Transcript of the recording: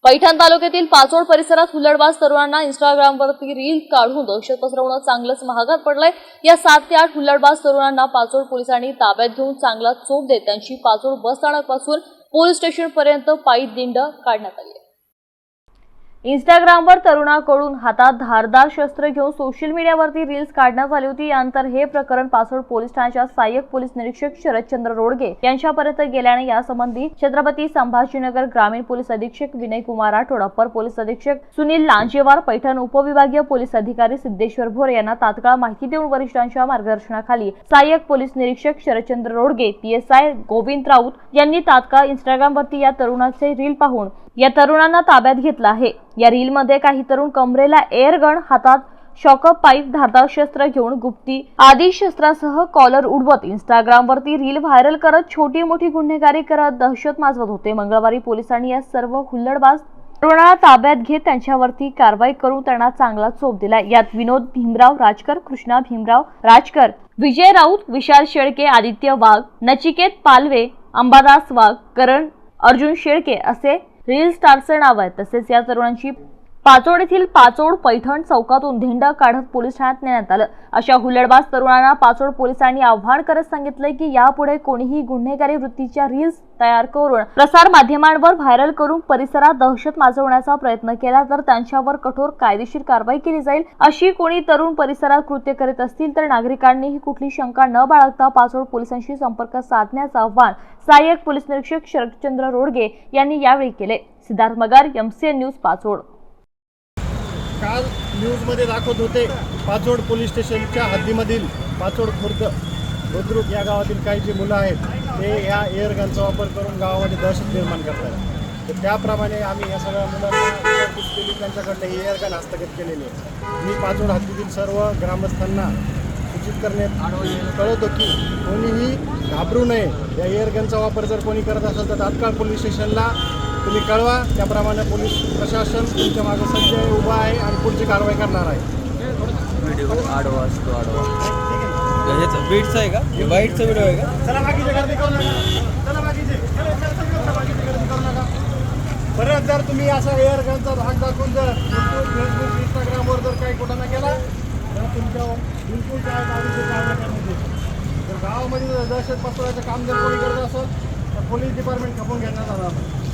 पैठण तालुक्यातील पाचोड परिसरात हुल्लडबाज तरुणांना इंस्टाग्रामवरती रील काढून दहशत पसरवणं चांगलंच महागात पडलंय। या 7 ते 8 हुल्लडबाज तरुणांना पाचोड पोलिसांनी ताब्यात घेऊन चांगला चोप देत त्यांची पाचोड बस स्थानकापासून पोलीस स्टेशनपर्यंत पायी दिंड काढण्यात आली। इंस्टाग्रामवर तरुणाकडून हातात धारदार शस्त्र घेऊन सोशल मीडियावरती रील्स काढण्यात आली होती। यानंतर हे प्रकरण पाचोड पोलीस ठाण्याच्या सहाय्यक पोलीस निरीक्षक शरदचंद्र रोडगे यांच्यापर्यंत गेल्याने यासंबंधी छत्रपती संभाजीनगर ग्रामीण पोलीस अधीक्षक विनय कुमार राठोड, अपर पोलीस अधीक्षक सुनील लांजेवार, पैठण उपविभागीय पोलीस अधिकारी सिद्धेश्वर भोरे यांना तात्काळ माहिती देऊन वरिष्ठांच्या मार्गदर्शनाखाली सहाय्यक पोलीस निरीक्षक शरदचंद्र रोडगे, PSI गोविंद राऊत यांनी तात्काळ इंस्टाग्रामवरती या तरुणाचे रील पाहून या तरुणांना ताब्यात घेतला आहे। या रील मध्ये काही तरुण कमरेला एअर गन, हातात शॉकअप पाईप, धारदार शस्त्र घेऊन गुप्ती आदी शस्त्रासह कॉलर उडवत इंस्टाग्रामवरती रील व्हायरल करत छोटी मोठी गुन्हेगारी करत दहशत माजवत होते। मंगळवारी पोलिसांनी या सर्व हुल्लडबाज तरुणांना ताब्यात घेत त्यांच्यावरती कारवाई करून त्यांना चांगला चोप दिला। यात विनोद भीमराव राजकर, कृष्णा भीमराव राजकर, विजय राऊत, विशाल शेळके, आदित्य वाघ, नचिकेत पालवे, अंबादास वाघ, करण अर्जुन शेळके असे रील स्टारचे नाव आहे। तसेच या तरुणांची पाचोड येथील पाचोड पैठण चौकातून दिंड काढत पोलीस ठाण्यात नेण्यात आलं। अशा हुल्लडबाज तरुणांना पाचोड पोलिसांनी आव्हान करत सांगितले की यापुढे कोणीही गुन्हेगारी वृत्तीच्या रील्स तयार करून प्रसार माध्यमांवर व्हायरल करून परिसरात दहशत माजवण्याचा प्रयत्न केला तर त्यांच्यावर कठोर कायदेशीर कारवाई केली जाईल। अशी कोणी तरुण परिसरात कृत्य करीत असतील तर नागरिकांनीही कुठली शंका न बाळगता पाचोड पोलिसांशी संपर्क साधण्याचं आव्हान सहाय्यक पोलीस निरीक्षक शरदचंद्र रोडगे यांनी यावेळी केले। सिद्धार्थ मगर, MCN न्यूज, पाचोड। काल न्यूजमध्ये दाखवत होते पाचोड पोलीस स्टेशनच्या हद्दीमधील पाचोड खुर्द बुद्रुक या गावातील काही जी मुलं आहेत ते ह्या एअरगनचा वापर करून गावामध्ये दहशत निर्माण करतात। तर त्याप्रमाणे आम्ही या सगळ्या मुलांना केली, त्यांच्याकडनं ही एअरगन हस्तगत केलेली आहे। मी पाचोड हद्दीतील सर्व ग्रामस्थांना सूचित करण्यात कळवतो की कोणीही घाबरू नये। या एअरगनचा वापर जर कोणी करत असेल तर तात्काळ पोलीस स्टेशनला तुम्ही कळवा। त्याप्रमाणे पोलीस प्रशासन तुमच्या मागे सज्ज आहे, उभा आहे आणि पुढची कारवाई करणार आहे। व्हिडिओ आडवा असतो, आडवा ह्याचा बीटचा आहे का? वाईटचा व्हिडिओ आहे का? चला बाकीचे गर्दी करू नका, चला बाकीचे गर्दी करू नका। परत जर तुम्ही असा एअरगनचा भाग दाखवून जर फेसबुक, इंस्टाग्रामवर जर काही घटना केला तर तुमच्या बिलकुल काय कायदेशीर कारवाई करण्यात येईल। जर गावामध्ये दहशत पसरवायचं काम जर कोणी करत असेल तर पोलीस डिपार्टमेंट खपून घेण्यात आलं।